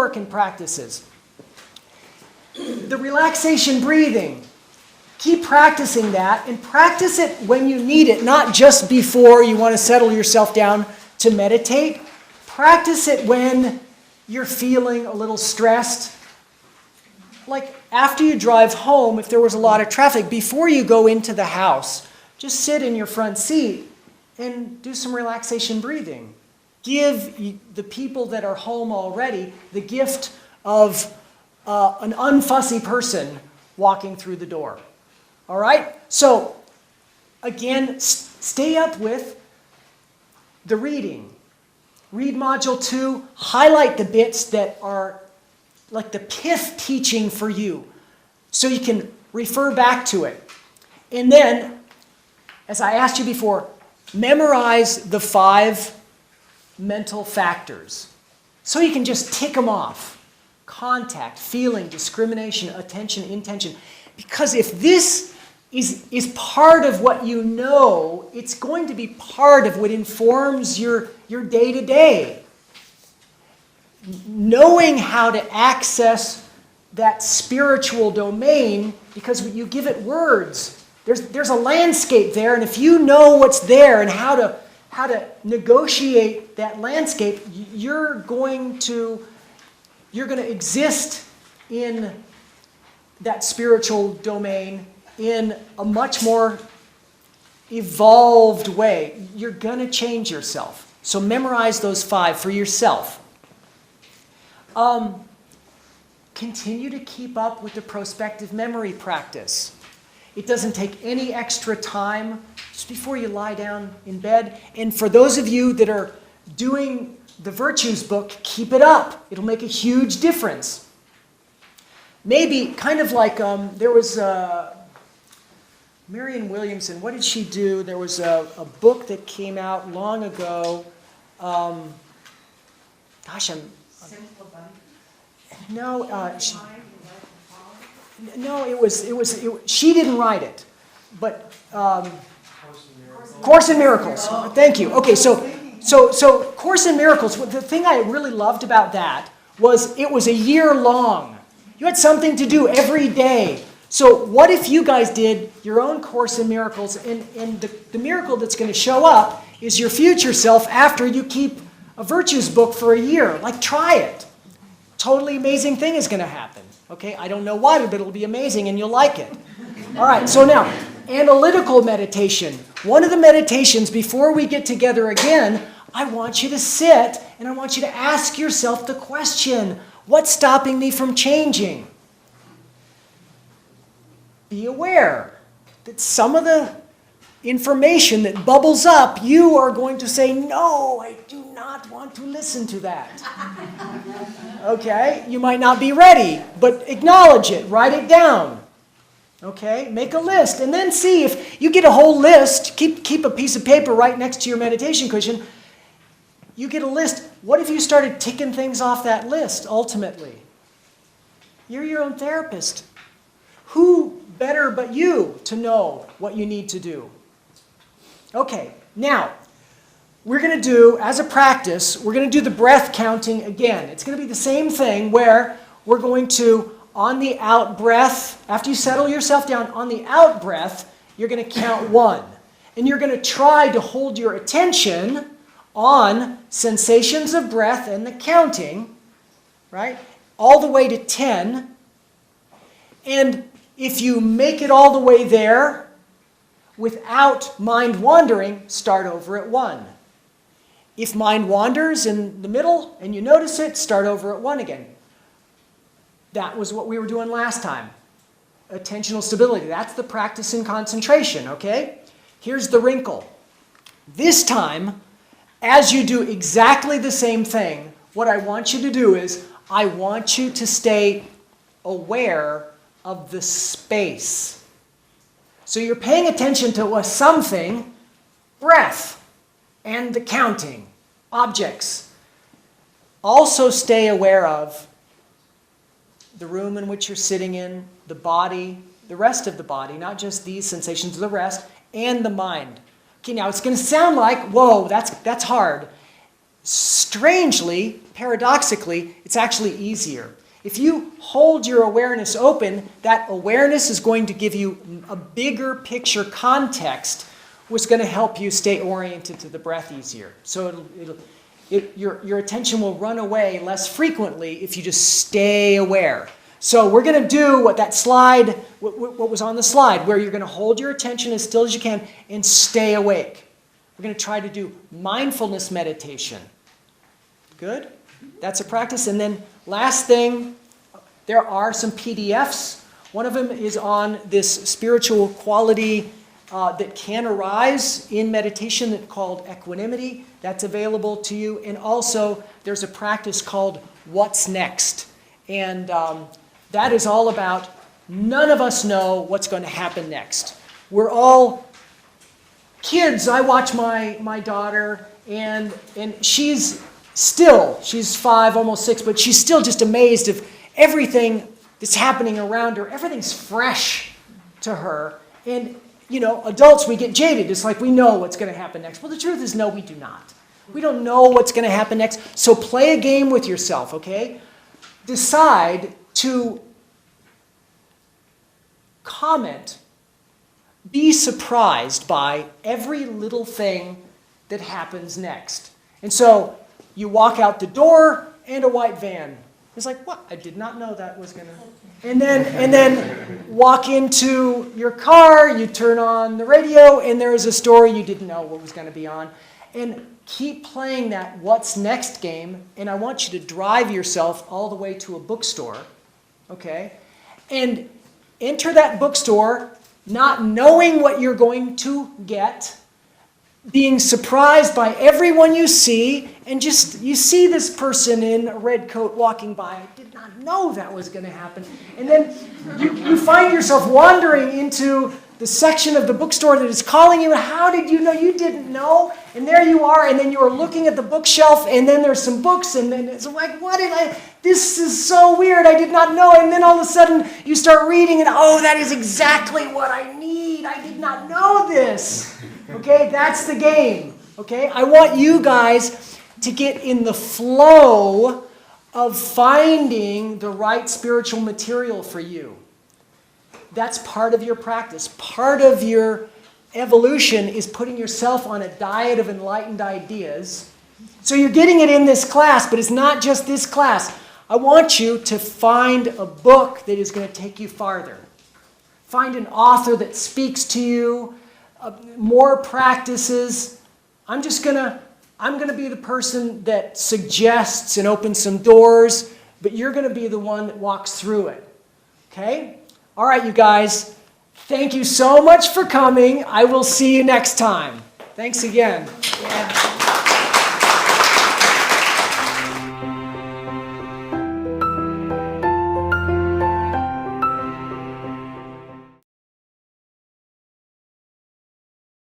working practices. The relaxation breathing. Keep practicing that, and practice it when you need it, not just before you want to settle yourself down to meditate. Practice it when you're feeling a little stressed. Like after you drive home, if there was a lot of traffic, before you go into the house, just sit in your front seat and do some relaxation breathing. Give the people that are home already the gift of an unfussy person walking through the door. All right? So, again, stay up with the reading. Read Module 2. Highlight the bits that are like the pith teaching for you, so you can refer back to it. And then, as I asked you before, memorize the 5 mental factors, so you can just tick them off. Contact, feeling, discrimination, attention, intention. Because if this is part of what you know, it's going to be part of what informs your day-to-day. Knowing how to access that spiritual domain, because you give it words. There's a landscape there, and if you know what's there and how to negotiate that landscape, you're going to exist in that spiritual domain in a much more evolved way. You're going to change yourself. So memorize those 5 for yourself. Continue to keep up with the prospective memory practice. It doesn't take any extra time, just before you lie down in bed. And for those of you that are doing the Virtues book, keep it up. It'll make a huge difference. Maybe kind of like there was Marianne Williamson. What did she do? There was a book that came out long ago. She didn't write it, but Course in Miracles. Thank you. Okay, so Course in Miracles. The thing I really loved about that was it was a year long. You had something to do every day. So what if you guys did your own Course in Miracles, and the miracle that's going to show up is your future self after you keep a Virtues book for a year. Like, try it. Totally amazing thing is going to happen. Okay, I don't know why, but it'll be amazing and you'll like it. All right, so now, analytical meditation. One of the meditations before we get together again, I want you to sit and I want you to ask yourself the question, what's stopping me from changing? Be aware that some of the information that bubbles up, you are going to say, no, I do not want to listen to that. Okay? You might not be ready, but acknowledge it. Write it down. Okay? Make a list. And then see if you get a whole list. Keep a piece of paper right next to your meditation cushion. You get a list. What if you started ticking things off that list, ultimately? You're your own therapist. Who better but you to know what you need to do? Okay, now, we're going to do, as a practice, we're going to do the breath counting again. It's going to be the same thing where we're going to, on the out breath, after you settle yourself down, on the out breath, you're going to count 1. And you're going to try to hold your attention on sensations of breath and the counting, right? All the way to 10. And if you make it all the way there, without mind wandering, start over at 1. If mind wanders in the middle and you notice it, start over at 1 again. That was what we were doing last time. Attentional stability. That's the practice in concentration, okay? Here's the wrinkle. This time, as you do exactly the same thing, what I want you to do is, I want you to stay aware of the space. So you're paying attention to a something, breath, and the counting, objects. Also stay aware of the room in which you're sitting in, the body, the rest of the body, not just these sensations, the rest, and the mind. Okay, now it's going to sound like, whoa, that's hard. strangely, paradoxically, it's actually easier. If you hold your awareness open, that awareness is going to give you a bigger picture context, which is going to help you stay oriented to the breath easier. So your attention will run away less frequently if you just stay aware. So we're going to do what that slide, what was on the slide, where you're going to hold your attention as still as you can and stay awake. We're going to try to do mindfulness meditation. Good? That's a practice. And then last thing, there are some PDFs. One of them is on this spiritual quality that can arise in meditation called equanimity. That's available to you. And also, there's a practice called What's Next. And that is all about none of us know what's going to happen next. We're all kids. I watch my daughter, and she's 5, almost 6, but she's still just amazed of everything that's happening around her. Everything's fresh to her. And, adults, we get jaded. It's like we know what's going to happen next. Well, the truth is, no, we do not. We don't know what's going to happen next. So play a game with yourself, okay? Decide to comment, be surprised by every little thing that happens next. And so you walk out the door and a white van. It's like, what? I did not know that was going to... And then walk into your car, you turn on the radio, and there is a story you didn't know what was going to be on. And keep playing that what's next game, and I want you to drive yourself all the way to a bookstore, okay? And enter that bookstore not knowing what you're going to get, being surprised by everyone you see, and just, you see this person in a red coat walking by. I did not know that was going to happen. And then you find yourself wandering into the section of the bookstore that is calling you. How did you know? You didn't know. And there you are, and then you are looking at the bookshelf, and then there's some books, and then it's like, this is so weird, I did not know. And then all of a sudden, you start reading, and that is exactly what I need. I did not know this. Okay, that's the game. Okay, I want you guys to get in the flow of finding the right spiritual material for you. That's part of your practice. Part of your evolution is putting yourself on a diet of enlightened ideas. So you're getting it in this class, but it's not just this class. I want you to find a book that is going to take you farther. Find an author that speaks to you, more practices. I'm going to be the person that suggests and opens some doors, but you're going to be the one that walks through it. Okay? All right, you guys. Thank you so much for coming. I will see you next time. Thanks again. Yeah.